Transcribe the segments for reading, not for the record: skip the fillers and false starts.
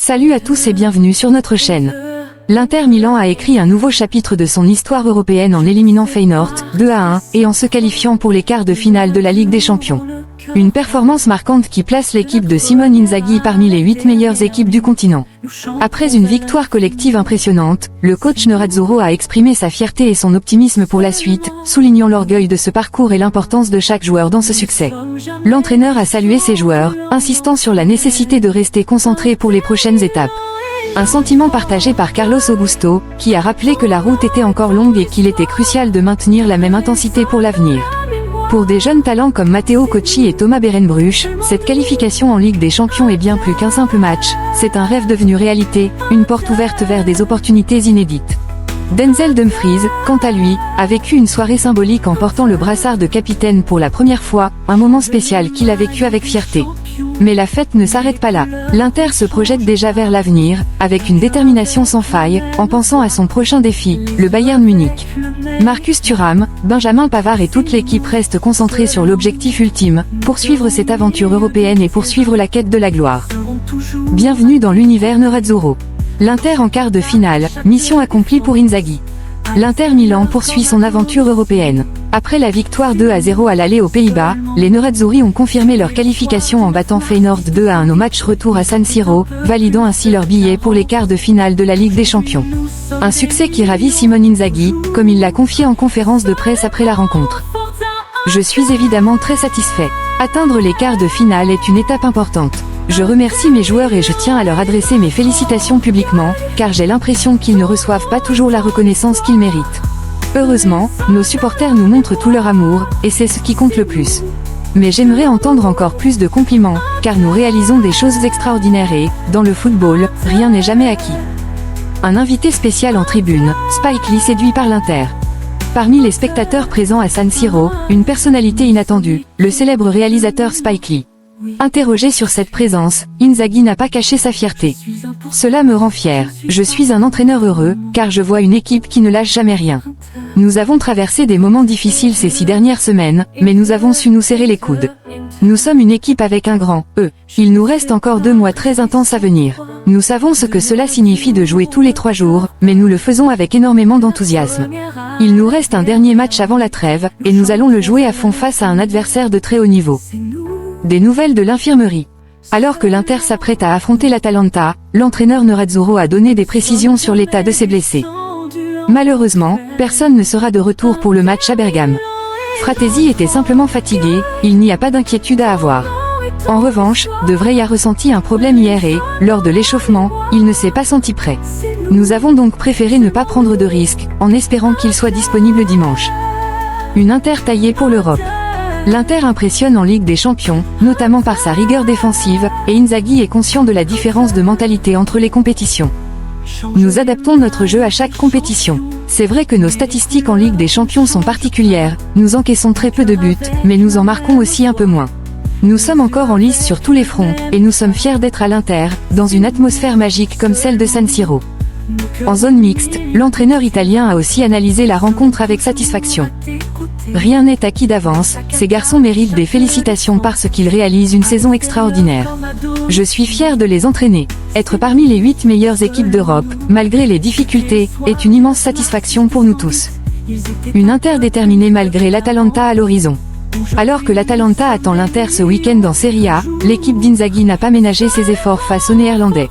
Salut à tous et bienvenue sur notre chaîne. L'Inter Milan a écrit un nouveau chapitre de son histoire européenne en éliminant Feyenoord 2-1 et en se qualifiant pour les quarts de finale de la Ligue des Champions. Une performance marquante qui place l'équipe de Simone Inzaghi parmi les 8 meilleures équipes du continent. Après une victoire collective impressionnante, le coach nerazzurro a exprimé sa fierté et son optimisme pour la suite, soulignant l'orgueil de ce parcours et l'importance de chaque joueur dans ce succès. L'entraîneur a salué ses joueurs, insistant sur la nécessité de rester concentré pour les prochaines étapes. Un sentiment partagé par Carlos Augusto, qui a rappelé que la route était encore longue et qu'il était crucial de maintenir la même intensité pour l'avenir. Pour des jeunes talents comme Matteo Cocchi et Thomas Berenbruch, cette qualification en Ligue des Champions est bien plus qu'un simple match, c'est un rêve devenu réalité, une porte ouverte vers des opportunités inédites. Denzel Dumfries, quant à lui, a vécu une soirée symbolique en portant le brassard de capitaine pour la première fois, un moment spécial qu'il a vécu avec fierté. Mais la fête ne s'arrête pas là. L'Inter se projette déjà vers l'avenir, avec une détermination sans faille, en pensant à son prochain défi, le Bayern Munich. Marcus Thuram, Benjamin Pavard et toute l'équipe restent concentrés sur l'objectif ultime, poursuivre cette aventure européenne et poursuivre la quête de la gloire. Bienvenue dans l'univers nerazzurro. L'Inter en quart de finale, mission accomplie pour Inzaghi. L'Inter Milan poursuit son aventure européenne. Après la victoire 2-0 à l'aller aux Pays-Bas, les nerazzurri ont confirmé leur qualification en battant Feyenoord 2-1 au match retour à San Siro, validant ainsi leur billet pour les quarts de finale de la Ligue des Champions. Un succès qui ravit Simone Inzaghi, comme il l'a confié en conférence de presse après la rencontre. Je suis évidemment très satisfait. Atteindre les quarts de finale est une étape importante. Je remercie mes joueurs et je tiens à leur adresser mes félicitations publiquement, car j'ai l'impression qu'ils ne reçoivent pas toujours la reconnaissance qu'ils méritent. Heureusement, nos supporters nous montrent tout leur amour, et c'est ce qui compte le plus. Mais j'aimerais entendre encore plus de compliments, car nous réalisons des choses extraordinaires et, dans le football, rien n'est jamais acquis. Un invité spécial en tribune, Spike Lee séduit par l'Inter. Parmi les spectateurs présents à San Siro, une personnalité inattendue, le célèbre réalisateur Spike Lee. Interrogé sur cette présence, Inzaghi n'a pas caché sa fierté. Cela me rend fier, je suis un entraîneur heureux, car je vois une équipe qui ne lâche jamais rien. Nous avons traversé des moments difficiles ces 6 dernières semaines, mais nous avons su nous serrer les coudes. Nous sommes une équipe avec un grand E. Il nous reste encore 2 mois très intenses à venir. Nous savons ce que cela signifie de jouer tous les 3 jours, mais nous le faisons avec énormément d'enthousiasme. Il nous reste un dernier match avant la trêve, et nous allons le jouer à fond face à un adversaire de très haut niveau. Des nouvelles de l'infirmerie. Alors que l'Inter s'apprête à affronter l'Atalanta, l'entraîneur nerazzurro a donné des précisions sur l'état de ses blessés. Malheureusement, personne ne sera de retour pour le match à Bergame. Fratesi était simplement fatigué, il n'y a pas d'inquiétude à avoir. En revanche, De Vrij a ressenti un problème hier et, lors de l'échauffement, il ne s'est pas senti prêt. Nous avons donc préféré ne pas prendre de risques, en espérant qu'il soit disponible dimanche. Une Inter taillée pour l'Europe. L'Inter impressionne en Ligue des Champions, notamment par sa rigueur défensive, et Inzaghi est conscient de la différence de mentalité entre les compétitions. Nous adaptons notre jeu à chaque compétition. C'est vrai que nos statistiques en Ligue des Champions sont particulières, nous encaissons très peu de buts, mais nous en marquons aussi un peu moins. Nous sommes encore en lice sur tous les fronts, et nous sommes fiers d'être à l'Inter, dans une atmosphère magique comme celle de San Siro. En zone mixte, l'entraîneur italien a aussi analysé la rencontre avec satisfaction. Rien n'est acquis d'avance, ces garçons méritent des félicitations parce qu'ils réalisent une saison extraordinaire. Je suis fier de les entraîner. Être parmi les 8 meilleures équipes d'Europe, malgré les difficultés, est une immense satisfaction pour nous tous. Une Inter déterminée malgré l'Atalanta à l'horizon. Alors que l'Atalanta attend l'Inter ce week-end en Serie A, l'équipe d'Inzaghi n'a pas ménagé ses efforts face aux Néerlandais.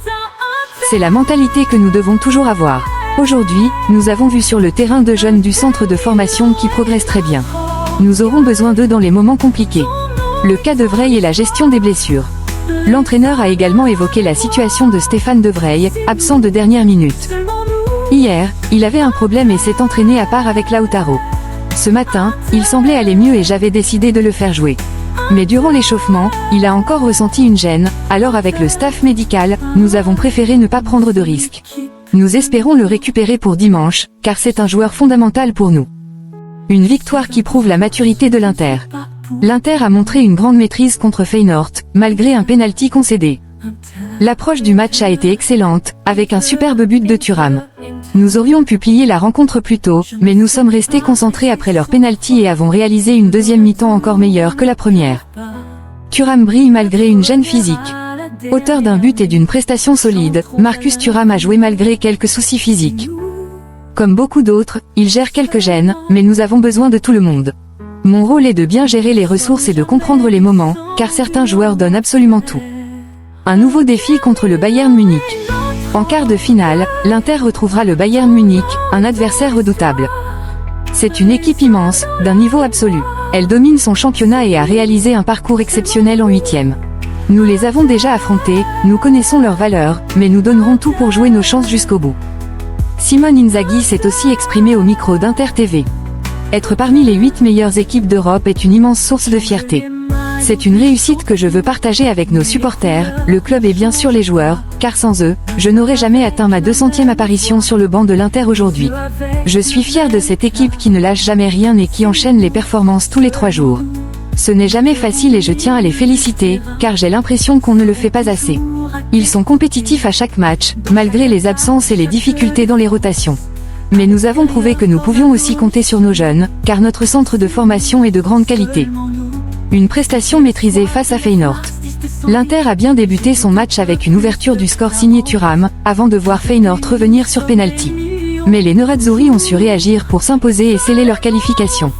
C'est la mentalité que nous devons toujours avoir. Aujourd'hui, nous avons vu sur le terrain 2 jeunes du centre de formation qui progressent très bien. Nous aurons besoin d'eux dans les moments compliqués. Le cas de Vrij et la gestion des blessures. L'entraîneur a également évoqué la situation de Stéphane De Vrij, absent de dernière minute. Hier, il avait un problème et s'est entraîné à part avec Lautaro. Ce matin, il semblait aller mieux et j'avais décidé de le faire jouer. Mais durant l'échauffement, il a encore ressenti une gêne, alors avec le staff médical, nous avons préféré ne pas prendre de risques. Nous espérons le récupérer pour dimanche, car c'est un joueur fondamental pour nous. Une victoire qui prouve la maturité de l'Inter. L'Inter a montré une grande maîtrise contre Feyenoord, malgré un pénalty concédé. L'approche du match a été excellente, avec un superbe but de Thuram. Nous aurions pu plier la rencontre plus tôt, mais nous sommes restés concentrés après leur pénalty et avons réalisé une deuxième mi-temps encore meilleure que la première. Thuram brille malgré une gêne physique. Auteur d'un but et d'une prestation solide, Marcus Thuram a joué malgré quelques soucis physiques. Comme beaucoup d'autres, il gère quelques gènes, mais nous avons besoin de tout le monde. Mon rôle est de bien gérer les ressources et de comprendre les moments, car certains joueurs donnent absolument tout. Un nouveau défi contre le Bayern Munich. En quart de finale, l'Inter retrouvera le Bayern Munich, un adversaire redoutable. C'est une équipe immense, d'un niveau absolu. Elle domine son championnat et a réalisé un parcours exceptionnel en huitième. Nous les avons déjà affrontés, nous connaissons leurs valeurs, mais nous donnerons tout pour jouer nos chances jusqu'au bout. Simone Inzaghi s'est aussi exprimé au micro d'Inter TV. Être parmi les 8 meilleures équipes d'Europe est une immense source de fierté. C'est une réussite que je veux partager avec nos supporters, le club et bien sûr les joueurs, car sans eux, je n'aurais jamais atteint ma 200e apparition sur le banc de l'Inter aujourd'hui. Je suis fier de cette équipe qui ne lâche jamais rien et qui enchaîne les performances tous les 3 jours. Ce n'est jamais facile et je tiens à les féliciter, car j'ai l'impression qu'on ne le fait pas assez. Ils sont compétitifs à chaque match, malgré les absences et les difficultés dans les rotations. Mais nous avons prouvé que nous pouvions aussi compter sur nos jeunes, car notre centre de formation est de grande qualité. Une prestation maîtrisée face à Feyenoord. L'Inter a bien débuté son match avec une ouverture du score signé Thuram, avant de voir Feyenoord revenir sur penalty. Mais les Nerazzurri ont su réagir pour s'imposer et sceller leur qualification.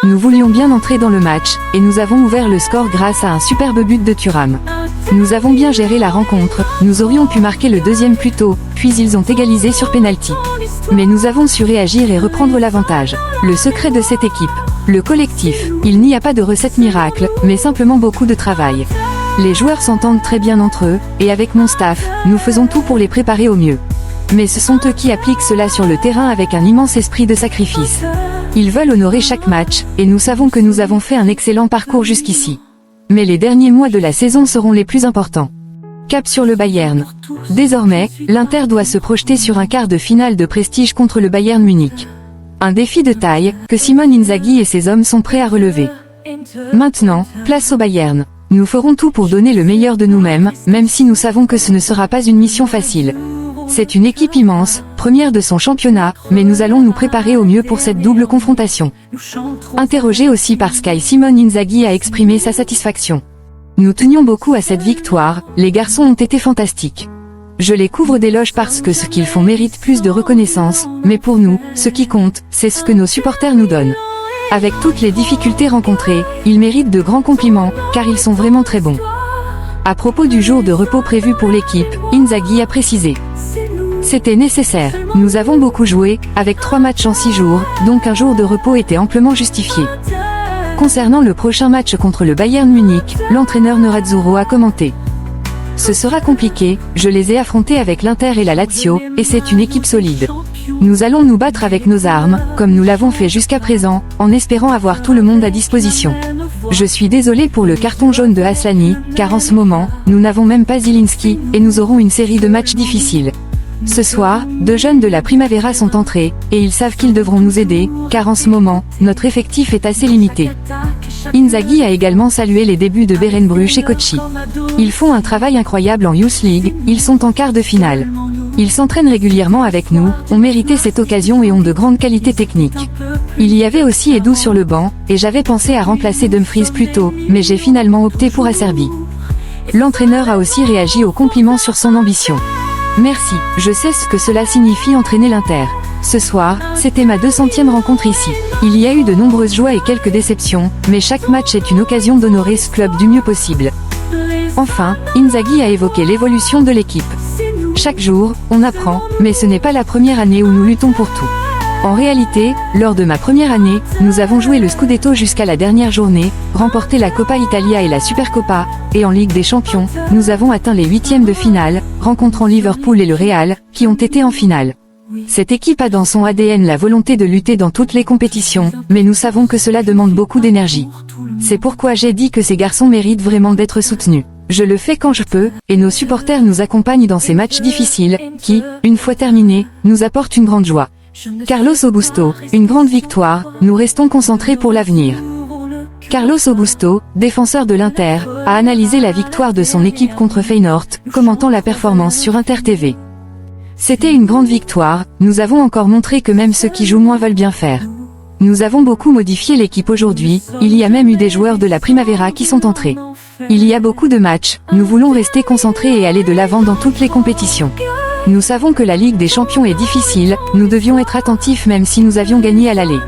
Nous voulions bien entrer dans le match, et nous avons ouvert le score grâce à un superbe but de Thuram. Nous avons bien géré la rencontre, nous aurions pu marquer le deuxième plus tôt, puis ils ont égalisé sur penalty. Mais nous avons su réagir et reprendre l'avantage. Le secret de cette équipe. Le collectif. Il n'y a pas de recette miracle, mais simplement beaucoup de travail. Les joueurs s'entendent très bien entre eux, et avec mon staff, nous faisons tout pour les préparer au mieux. Mais ce sont eux qui appliquent cela sur le terrain avec un immense esprit de sacrifice. Ils veulent honorer chaque match, et nous savons que nous avons fait un excellent parcours jusqu'ici. Mais les derniers mois de la saison seront les plus importants. Cap sur le Bayern. Désormais, l'Inter doit se projeter sur un quart de finale de prestige contre le Bayern Munich. Un défi de taille, que Simone Inzaghi et ses hommes sont prêts à relever. Maintenant, place au Bayern. Nous ferons tout pour donner le meilleur de nous-mêmes, même si nous savons que ce ne sera pas une mission facile. C'est une équipe immense, première de son championnat, mais nous allons nous préparer au mieux pour cette double confrontation. Interrogé aussi par Sky, Simone Inzaghi a exprimé sa satisfaction. Nous tenions beaucoup à cette victoire, les garçons ont été fantastiques. Je les couvre d'éloges parce que ce qu'ils font mérite plus de reconnaissance, mais pour nous, ce qui compte, c'est ce que nos supporters nous donnent. Avec toutes les difficultés rencontrées, ils méritent de grands compliments, car ils sont vraiment très bons. À propos du jour de repos prévu pour l'équipe, Inzaghi a précisé. C'était nécessaire, nous avons beaucoup joué, avec 3 matchs en 6 jours, donc un jour de repos était amplement justifié. Concernant le prochain match contre le Bayern Munich, l'entraîneur Nerazzurro a commenté. Ce sera compliqué, je les ai affrontés avec l'Inter et la Lazio, et c'est une équipe solide. Nous allons nous battre avec nos armes, comme nous l'avons fait jusqu'à présent, en espérant avoir tout le monde à disposition. Je suis désolé pour le carton jaune de Aslani, car en ce moment, nous n'avons même pas Zielinski, et nous aurons une série de matchs difficiles. Ce soir, 2 jeunes de la Primavera sont entrés, et ils savent qu'ils devront nous aider, car en ce moment, notre effectif est assez limité. Inzaghi a également salué les débuts de Berenbruch et Kochi. Ils font un travail incroyable en Youth League, ils sont en quart de finale. Ils s'entraînent régulièrement avec nous, ont mérité cette occasion et ont de grandes qualités techniques. Il y avait aussi Edu sur le banc, et j'avais pensé à remplacer Dumfries plus tôt, mais j'ai finalement opté pour Acerbi. L'entraîneur a aussi réagi aux compliments sur son ambition. Merci, je sais ce que cela signifie entraîner l'Inter. Ce soir, c'était ma 200e rencontre ici. Il y a eu de nombreuses joies et quelques déceptions, mais chaque match est une occasion d'honorer ce club du mieux possible. Enfin, Inzaghi a évoqué l'évolution de l'équipe. Chaque jour, on apprend, mais ce n'est pas la première année où nous luttons pour tout. En réalité, lors de ma première année, nous avons joué le Scudetto jusqu'à la dernière journée, remporté la Coppa Italia et la Supercoppa, et en Ligue des Champions, nous avons atteint les 8e de finale, rencontrant Liverpool et le Real, qui ont été en finale. Cette équipe a dans son ADN la volonté de lutter dans toutes les compétitions, mais nous savons que cela demande beaucoup d'énergie. C'est pourquoi j'ai dit que ces garçons méritent vraiment d'être soutenus. Je le fais quand je peux, et nos supporters nous accompagnent dans ces matchs difficiles, qui, une fois terminés, nous apportent une grande joie. Carlos Augusto, une grande victoire, nous restons concentrés pour l'avenir. Carlos Augusto, défenseur de l'Inter, a analysé la victoire de son équipe contre Feyenoord, commentant la performance sur Inter TV. C'était une grande victoire, nous avons encore montré que même ceux qui jouent moins veulent bien faire. Nous avons beaucoup modifié l'équipe aujourd'hui, il y a même eu des joueurs de la Primavera qui sont entrés. Il y a beaucoup de matchs, nous voulons rester concentrés et aller de l'avant dans toutes les compétitions. Nous savons que la Ligue des Champions est difficile, nous devions être attentifs même si nous avions gagné à l'aller.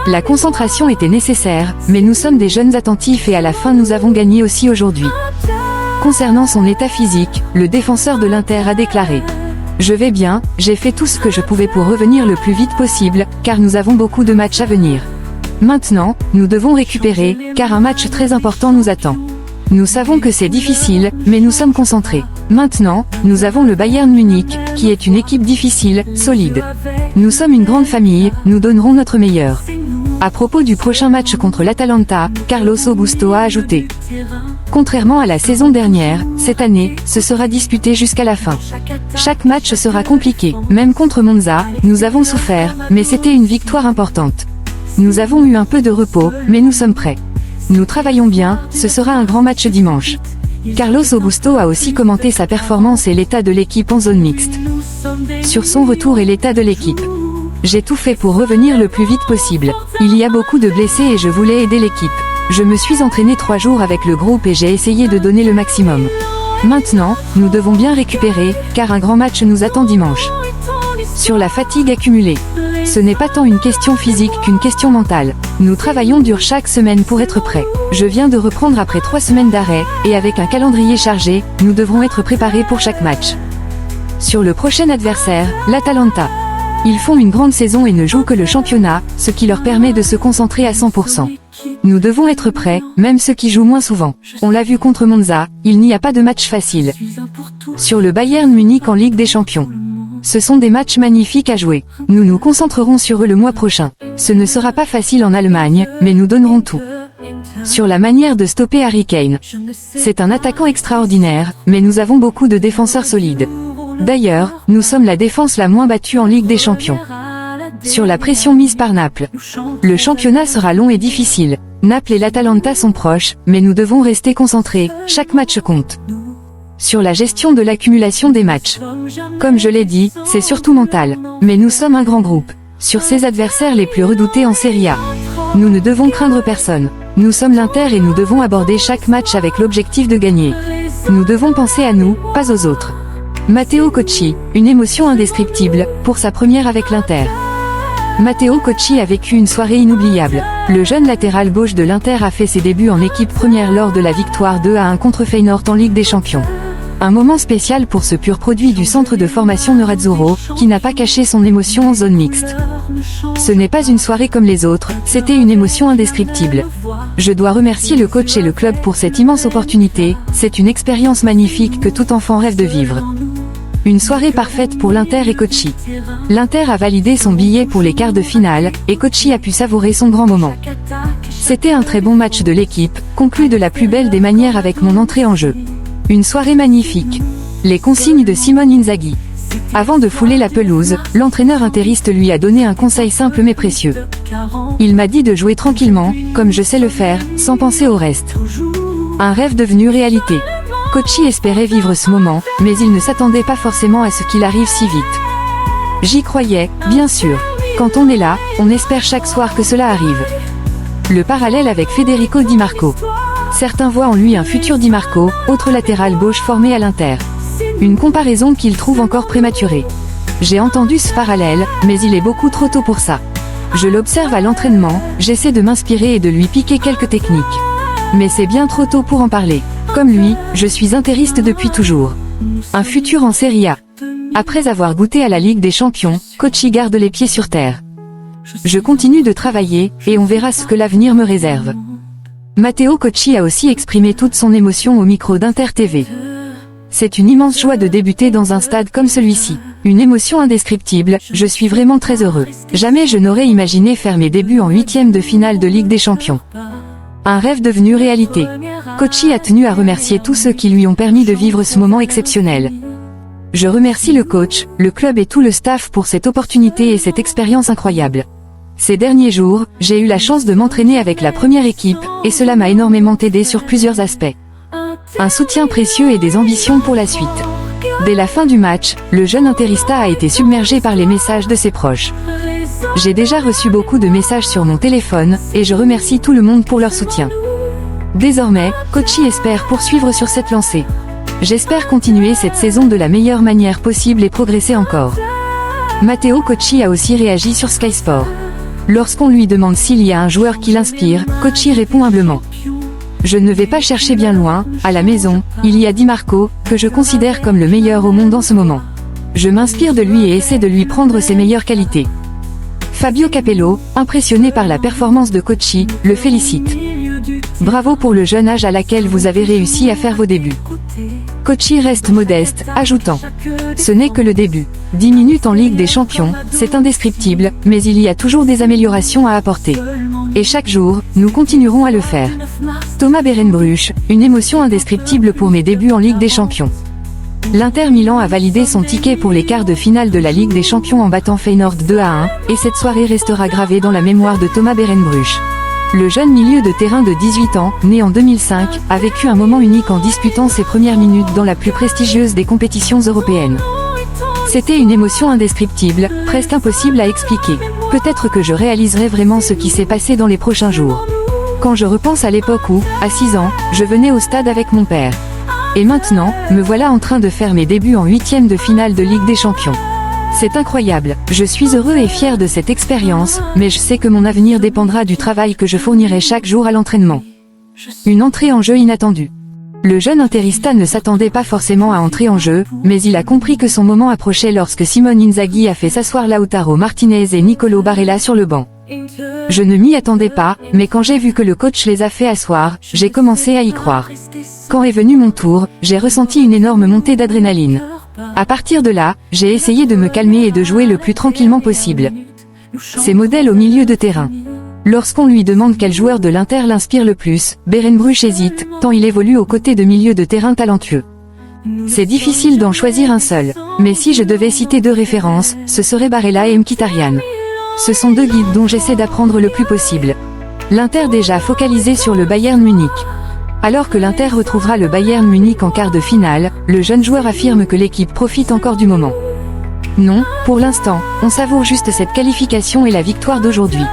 La concentration était nécessaire, mais nous sommes des jeunes attentifs et à la fin nous avons gagné aussi aujourd'hui. Concernant son état physique, le défenseur de l'Inter a déclaré: je vais bien, j'ai fait tout ce que je pouvais pour revenir le plus vite possible, car nous avons beaucoup de matchs à venir. Maintenant, nous devons récupérer, car un match très important nous attend. Nous savons que c'est difficile, mais nous sommes concentrés. Maintenant, nous avons le Bayern Munich, qui est une équipe difficile, solide. Nous sommes une grande famille, nous donnerons notre meilleur. À propos du prochain match contre l'Atalanta, Carlos Augusto a ajouté: contrairement à la saison dernière, cette année, ce sera disputé jusqu'à la fin. Chaque match sera compliqué, même contre Monza, nous avons souffert, mais c'était une victoire importante. Nous avons eu un peu de repos, mais nous sommes prêts. Nous travaillons bien, ce sera un grand match dimanche. Carlos Augusto a aussi commenté sa performance et l'état de l'équipe en zone mixte. Sur son retour et l'état de l'équipe: j'ai tout fait pour revenir le plus vite possible. Il y a beaucoup de blessés et je voulais aider l'équipe. Je me suis entraîné 3 jours avec le groupe et j'ai essayé de donner le maximum. Maintenant, nous devons bien récupérer, car un grand match nous attend dimanche. Sur la fatigue accumulée. Ce n'est pas tant une question physique qu'une question mentale. Nous travaillons dur chaque semaine pour être prêts. Je viens de reprendre après 3 semaines d'arrêt, et avec un calendrier chargé, nous devrons être préparés pour chaque match. Sur le prochain adversaire, l'Atalanta. Ils font une grande saison et ne jouent que le championnat, ce qui leur permet de se concentrer à 100%. Nous devons être prêts, même ceux qui jouent moins souvent. On l'a vu contre Monza, il n'y a pas de match facile. Sur le Bayern Munich en Ligue des Champions. Ce sont des matchs magnifiques à jouer. Nous nous concentrerons sur eux le mois prochain. Ce ne sera pas facile en Allemagne, mais nous donnerons tout. Sur la manière de stopper Harry Kane. C'est un attaquant extraordinaire, mais nous avons beaucoup de défenseurs solides. D'ailleurs, nous sommes la défense la moins battue en Ligue des Champions. Sur la pression mise par Naples. Le championnat sera long et difficile. Naples et l'Atalanta sont proches, mais nous devons rester concentrés, chaque match compte. Sur la gestion de l'accumulation des matchs. Comme je l'ai dit, c'est surtout mental. Mais nous sommes un grand groupe. Sur ces adversaires les plus redoutés en Serie A. Nous ne devons craindre personne. Nous sommes l'Inter et nous devons aborder chaque match avec l'objectif de gagner. Nous devons penser à nous, pas aux autres. Matteo Cocchi, une émotion indescriptible, pour sa première avec l'Inter. Matteo Cocchi a vécu une soirée inoubliable. Le jeune latéral gauche de l'Inter a fait ses débuts en équipe première lors de la victoire 2-1 contre Feyenoord en Ligue des Champions. Un moment spécial pour ce pur produit du centre de formation Nerazzurro, qui n'a pas caché son émotion en zone mixte. Ce n'est pas une soirée comme les autres, c'était une émotion indescriptible. Je dois remercier le coach et le club pour cette immense opportunité, c'est une expérience magnifique que tout enfant rêve de vivre. Une soirée parfaite pour l'Inter et Cocchi. L'Inter a validé son billet pour les quarts de finale, et Cocchi a pu savourer son grand moment. C'était un très bon match de l'équipe, conclu de la plus belle des manières avec mon entrée en jeu. Une soirée magnifique. Les consignes de Simone Inzaghi. Avant de fouler la pelouse, l'entraîneur interiste lui a donné un conseil simple mais précieux. Il m'a dit de jouer tranquillement, comme je sais le faire, sans penser au reste. Un rêve devenu réalité. Cocchi espérait vivre ce moment, mais il ne s'attendait pas forcément à ce qu'il arrive si vite. J'y croyais, bien sûr. Quand on est là, on espère chaque soir que cela arrive. Le parallèle avec Federico Di Marco. Certains voient en lui un futur Di Marco, autre latéral gauche formé à l'Inter. Une comparaison qu'ils trouvent encore prématurée. J'ai entendu ce parallèle, mais il est beaucoup trop tôt pour ça. Je l'observe à l'entraînement, j'essaie de m'inspirer et de lui piquer quelques techniques. Mais c'est bien trop tôt pour en parler. Comme lui, je suis interiste depuis toujours. Un futur en Serie A. Après avoir goûté à la Ligue des Champions, Cocchi garde les pieds sur terre. Je continue de travailler, et on verra ce que l'avenir me réserve. Matteo Cocchi a aussi exprimé toute son émotion au micro d'Inter TV. C'est une immense joie de débuter dans un stade comme celui-ci. Une émotion indescriptible, je suis vraiment très heureux. Jamais je n'aurais imaginé faire mes débuts en 8e de finale de Ligue des Champions. Un rêve devenu réalité. Cocchi a tenu à remercier tous ceux qui lui ont permis de vivre ce moment exceptionnel. Je remercie le coach, le club et tout le staff pour cette opportunité et cette expérience incroyable. Ces derniers jours, j'ai eu la chance de m'entraîner avec la première équipe, et cela m'a énormément aidé sur plusieurs aspects. Un soutien précieux et des ambitions pour la suite. Dès la fin du match, le jeune interista a été submergé par les messages de ses proches. J'ai déjà reçu beaucoup de messages sur mon téléphone, et je remercie tout le monde pour leur soutien. Désormais, Kochi espère poursuivre sur cette lancée. J'espère continuer cette saison de la meilleure manière possible et progresser encore. Matteo Kochi a aussi réagi sur Sky Sport. Lorsqu'on lui demande s'il y a un joueur qui l'inspire, Kochi répond humblement. Je ne vais pas chercher bien loin, à la maison, il y a Di Marco, que je considère comme le meilleur au monde en ce moment. Je m'inspire de lui et essaie de lui prendre ses meilleures qualités. Fabio Capello, impressionné par la performance de Kochi, le félicite. Bravo pour le jeune âge à laquelle vous avez réussi à faire vos débuts. Kochi reste modeste, ajoutant. Ce n'est que le début. 10 minutes en Ligue des Champions, c'est indescriptible, mais il y a toujours des améliorations à apporter. Et chaque jour, nous continuerons à le faire. Thomas Berenbruch, une émotion indescriptible pour mes débuts en Ligue des Champions. L'Inter Milan a validé son ticket pour les quarts de finale de la Ligue des Champions en battant Feyenoord 2-1, et cette soirée restera gravée dans la mémoire de Thomas Berenbruch. Le jeune milieu de terrain de 18 ans, né en 2005, a vécu un moment unique en disputant ses premières minutes dans la plus prestigieuse des compétitions européennes. C'était une émotion indescriptible, presque impossible à expliquer. Peut-être que je réaliserai vraiment ce qui s'est passé dans les prochains jours. Quand je repense à l'époque où, à 6 ans, je venais au stade avec mon père. Et maintenant, me voilà en train de faire mes débuts en 8e de finale de Ligue des Champions. C'est incroyable, je suis heureux et fier de cette expérience, mais je sais que mon avenir dépendra du travail que je fournirai chaque jour à l'entraînement. Une entrée en jeu inattendue. Le jeune interista ne s'attendait pas forcément à entrer en jeu, mais il a compris que son moment approchait lorsque Simone Inzaghi a fait s'asseoir Lautaro Martinez et Nicolo Barella sur le banc. Je ne m'y attendais pas, mais quand j'ai vu que le coach les a fait asseoir, j'ai commencé à y croire. Quand est venu mon tour, j'ai ressenti une énorme montée d'adrénaline. À partir de là, j'ai essayé de me calmer et de jouer le plus tranquillement possible. C'est modèle au milieu de terrain. Lorsqu'on lui demande quel joueur de l'Inter l'inspire le plus, Berenbruch hésite, tant il évolue aux côtés de milieux de terrain talentueux. C'est difficile d'en choisir un seul. Mais si je devais citer 2 références, ce seraient Barella et Mkhitaryan. Ce sont 2 guides dont j'essaie d'apprendre le plus possible. L'Inter déjà focalisé sur le Bayern Munich. Alors que l'Inter retrouvera le Bayern Munich en quart de finale, le jeune joueur affirme que l'équipe profite encore du moment. Non, pour l'instant, on savoure juste cette qualification et la victoire d'aujourd'hui.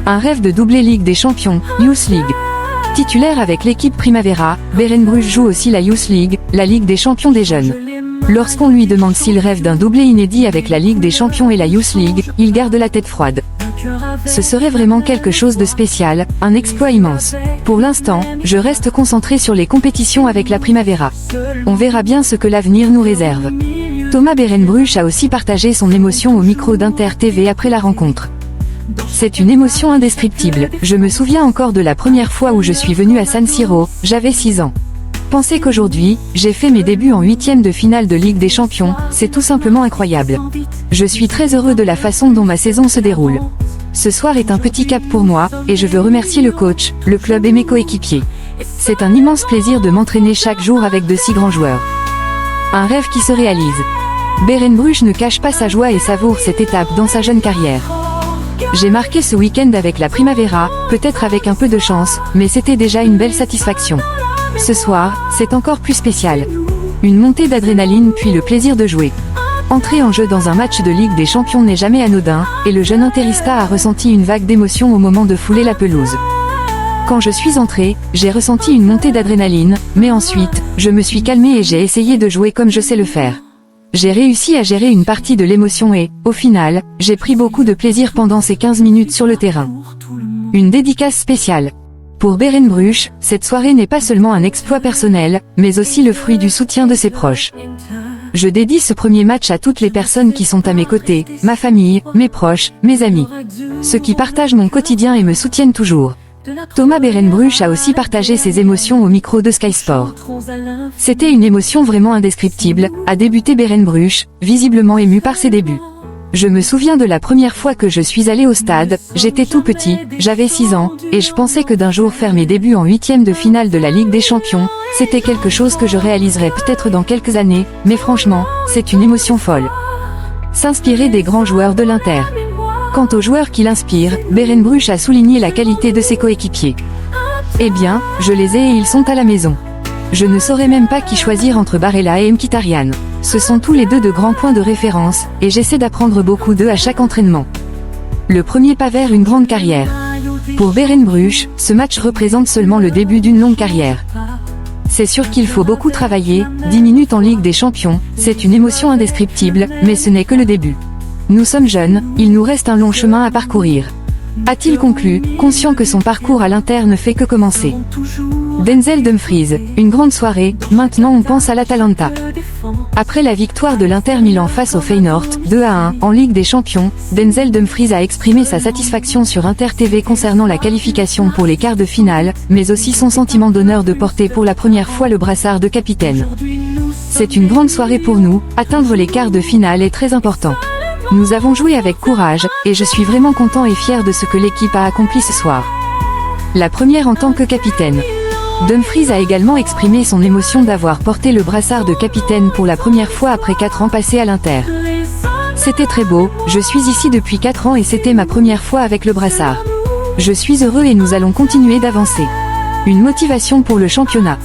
Un rêve de doubler Ligue des Champions, Youth League. Titulaire avec l'équipe Primavera, Berenbruch joue aussi la Youth League, la Ligue des Champions des jeunes. Lorsqu'on lui demande s'il rêve d'un doublé inédit avec la Ligue des Champions et la Youth League, il garde la tête froide. Ce serait vraiment quelque chose de spécial, un exploit immense. Pour l'instant, je reste concentré sur les compétitions avec la Primavera. On verra bien ce que l'avenir nous réserve. Thomas Berenbruch a aussi partagé son émotion au micro d'Inter TV après la rencontre. C'est une émotion indescriptible, je me souviens encore de la première fois où je suis venu à San Siro, j'avais 6 ans. Pensez qu'aujourd'hui, j'ai fait mes débuts en 8e de finale de Ligue des Champions, c'est tout simplement incroyable. Je suis très heureux de la façon dont ma saison se déroule. Ce soir est un petit cap pour moi, et je veux remercier le coach, le club et mes coéquipiers. C'est un immense plaisir de m'entraîner chaque jour avec de si grands joueurs. Un rêve qui se réalise. Berenbruch ne cache pas sa joie et savoure cette étape dans sa jeune carrière. J'ai marqué ce week-end avec la Primavera, peut-être avec un peu de chance, mais c'était déjà une belle satisfaction. Ce soir, c'est encore plus spécial. Une montée d'adrénaline puis le plaisir de jouer. Entrer en jeu dans un match de Ligue des Champions n'est jamais anodin, et le jeune interista a ressenti une vague d'émotion au moment de fouler la pelouse. Quand je suis entré, j'ai ressenti une montée d'adrénaline, mais ensuite, je me suis calmé et j'ai essayé de jouer comme je sais le faire. J'ai réussi à gérer une partie de l'émotion et, au final, j'ai pris beaucoup de plaisir pendant ces 15 minutes sur le terrain. Une dédicace spéciale. Pour Berenbruch, cette soirée n'est pas seulement un exploit personnel, mais aussi le fruit du soutien de ses proches. Je dédie ce premier match à toutes les personnes qui sont à mes côtés, ma famille, mes proches, mes amis. Ceux qui partagent mon quotidien et me soutiennent toujours. Thomas Berenbruch a aussi partagé ses émotions au micro de Sky Sport. C'était une émotion vraiment indescriptible, a débuté Berenbruch, visiblement ému par ses débuts. Je me souviens de la première fois que je suis allé au stade, j'étais tout petit, j'avais 6 ans, et je pensais que d'un jour faire mes débuts en 8e de finale de la Ligue des Champions, c'était quelque chose que je réaliserais peut-être dans quelques années, mais franchement, c'est une émotion folle. S'inspirer des grands joueurs de l'Inter. Quant aux joueurs qui l'inspirent, Berenbruch a souligné la qualité de ses coéquipiers. Eh bien, je les ai et ils sont à la maison. Je ne saurais même pas qui choisir entre Barella et Mkhitaryan. Ce sont tous les deux de grands points de référence, et j'essaie d'apprendre beaucoup d'eux à chaque entraînement. Le premier pas vers une grande carrière. Pour Berenbruch, ce match représente seulement le début d'une longue carrière. C'est sûr qu'il faut beaucoup travailler, 10 minutes en Ligue des Champions, c'est une émotion indescriptible, mais ce n'est que le début. Nous sommes jeunes, il nous reste un long chemin à parcourir. A-t-il conclu, conscient que son parcours à l'Inter ne fait que commencer. Denzel Dumfries, une grande soirée, maintenant on pense à l'Atalanta. Après la victoire de l'Inter Milan face au Feyenoord, 2-1, en Ligue des Champions, Denzel Dumfries a exprimé sa satisfaction sur Inter TV concernant la qualification pour les quarts de finale, mais aussi son sentiment d'honneur de porter pour la première fois le brassard de capitaine. C'est une grande soirée pour nous, atteindre les quarts de finale est très important. Nous avons joué avec courage, et je suis vraiment content et fier de ce que l'équipe a accompli ce soir. La première en tant que capitaine. Dumfries a également exprimé son émotion d'avoir porté le brassard de capitaine pour la première fois après 4 ans passés à l'Inter. C'était très beau, je suis ici depuis 4 ans et c'était ma première fois avec le brassard. Je suis heureux et nous allons continuer d'avancer. Une motivation pour le championnat.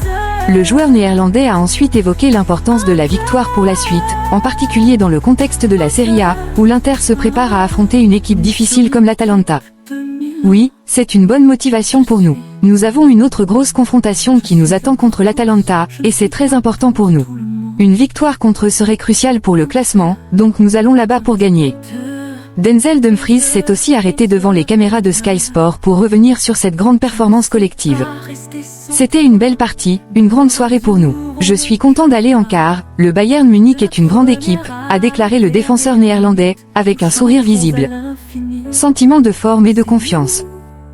Le joueur néerlandais a ensuite évoqué l'importance de la victoire pour la suite, en particulier dans le contexte de la Serie A, où l'Inter se prépare à affronter une équipe difficile comme l'Atalanta. Oui, c'est une bonne motivation pour nous. Nous avons une autre grosse confrontation qui nous attend contre l'Atalanta, et c'est très important pour nous. Une victoire contre eux serait cruciale pour le classement, donc nous allons là-bas pour gagner. Denzel Dumfries s'est aussi arrêté devant les caméras de Sky Sport pour revenir sur cette grande performance collective. C'était une belle partie, une grande soirée pour nous. Je suis content d'aller en quart, le Bayern Munich est une grande équipe, a déclaré le défenseur néerlandais, avec un sourire visible. Sentiment de forme et de confiance.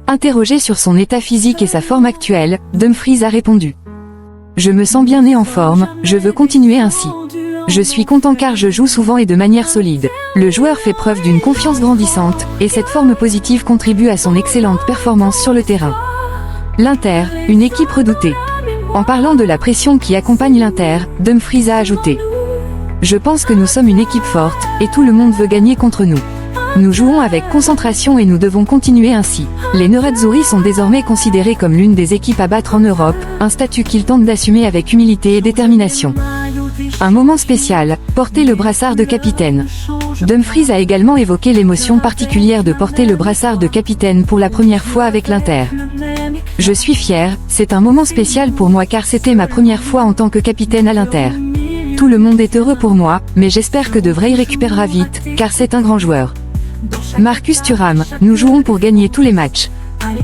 Interrogé sur son état physique et sa forme actuelle, Dumfries a répondu. Je me sens bien et en forme, je veux continuer ainsi. Je suis content car je joue souvent et de manière solide. Le joueur fait preuve d'une confiance grandissante, et cette forme positive contribue à son excellente performance sur le terrain. L'Inter, une équipe redoutée. En parlant de la pression qui accompagne l'Inter, Dumfries a ajouté. Je pense que nous sommes une équipe forte, et tout le monde veut gagner contre nous. Nous jouons avec concentration et nous devons continuer ainsi. Les Nerazzurri sont désormais considérés comme l'une des équipes à battre en Europe, un statut qu'ils tentent d'assumer avec humilité et détermination. Un moment spécial, porter le brassard de capitaine. Dumfries a également évoqué l'émotion particulière de porter le brassard de capitaine pour la première fois avec l'Inter. Je suis fier, c'est un moment spécial pour moi car c'était ma première fois en tant que capitaine à l'Inter. Tout le monde est heureux pour moi, mais j'espère que De Vrij récupérera vite, car c'est un grand joueur. Marcus Thuram, nous jouons pour gagner tous les matchs.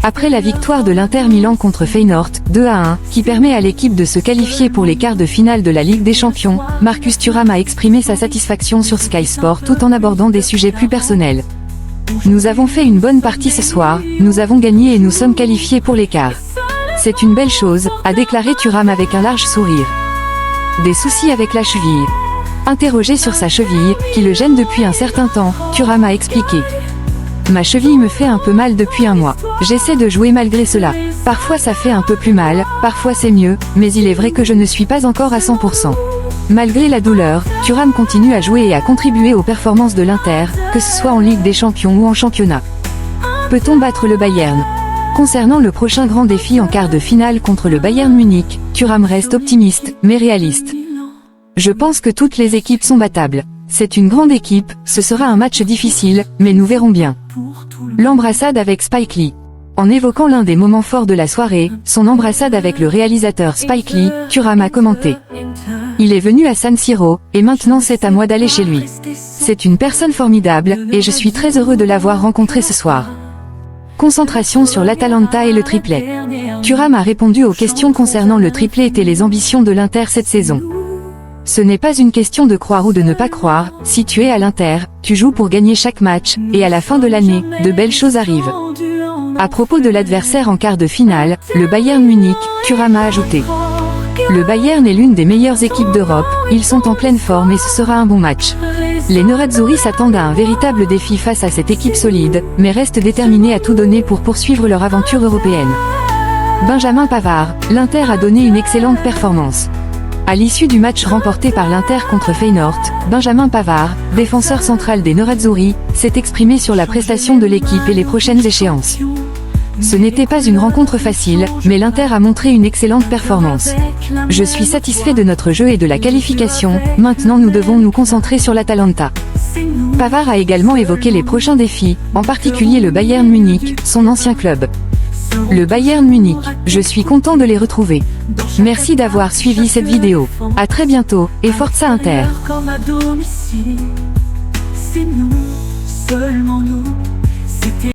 Après la victoire de l'Inter Milan contre Feyenoord, 2-1, qui permet à l'équipe de se qualifier pour les quarts de finale de la Ligue des Champions, Marcus Thuram a exprimé sa satisfaction sur Sky Sport tout en abordant des sujets plus personnels. Nous avons fait une bonne partie ce soir, nous avons gagné et nous sommes qualifiés pour les quarts. C'est une belle chose, a déclaré Thuram avec un large sourire. Des soucis avec la cheville. Interrogé sur sa cheville, qui le gêne depuis un certain temps, Thuram a expliqué. Ma cheville me fait un peu mal depuis un mois. J'essaie de jouer malgré cela. Parfois ça fait un peu plus mal, parfois c'est mieux, mais il est vrai que je ne suis pas encore à 100%. Malgré la douleur, Thuram continue à jouer et à contribuer aux performances de l'Inter, que ce soit en Ligue des Champions ou en championnat. Peut-on battre le Bayern ? Concernant le prochain grand défi en quart de finale contre le Bayern Munich, Thuram reste optimiste, mais réaliste. Je pense que toutes les équipes sont battables. C'est une grande équipe, ce sera un match difficile, mais nous verrons bien. L'embrassade avec Spike Lee. En évoquant l'un des moments forts de la soirée, son embrassade avec le réalisateur Spike Lee, Thuram a commenté. Il est venu à San Siro, et maintenant c'est à moi d'aller chez lui. C'est une personne formidable, et je suis très heureux de l'avoir rencontré ce soir. Concentration sur l'Atalanta et le triplet. Thuram a répondu aux questions concernant le triplet et les ambitions de l'Inter cette saison. Ce n'est pas une question de croire ou de ne pas croire, si tu es à l'Inter, tu joues pour gagner chaque match, et à la fin de l'année, de belles choses arrivent. À propos de l'adversaire en quart de finale, le Bayern Munich, Thuram a ajouté. Le Bayern est l'une des meilleures équipes d'Europe, ils sont en pleine forme et ce sera un bon match. Les Nerazzurri s'attendent à un véritable défi face à cette équipe solide, mais restent déterminés à tout donner pour poursuivre leur aventure européenne. Benjamin Pavard, l'Inter a donné une excellente performance. À l'issue du match remporté par l'Inter contre Feyenoord, Benjamin Pavard, défenseur central des Nerazzurri, s'est exprimé sur la prestation de l'équipe et les prochaines échéances. Ce n'était pas une rencontre facile, mais l'Inter a montré une excellente performance. Je suis satisfait de notre jeu et de la qualification, maintenant nous devons nous concentrer sur l'Atalanta. Pavard a également évoqué les prochains défis, en particulier le Bayern Munich, son ancien club. Le Bayern Munich, je suis content de les retrouver. Merci d'avoir suivi cette vidéo. À très bientôt, et Forza Inter.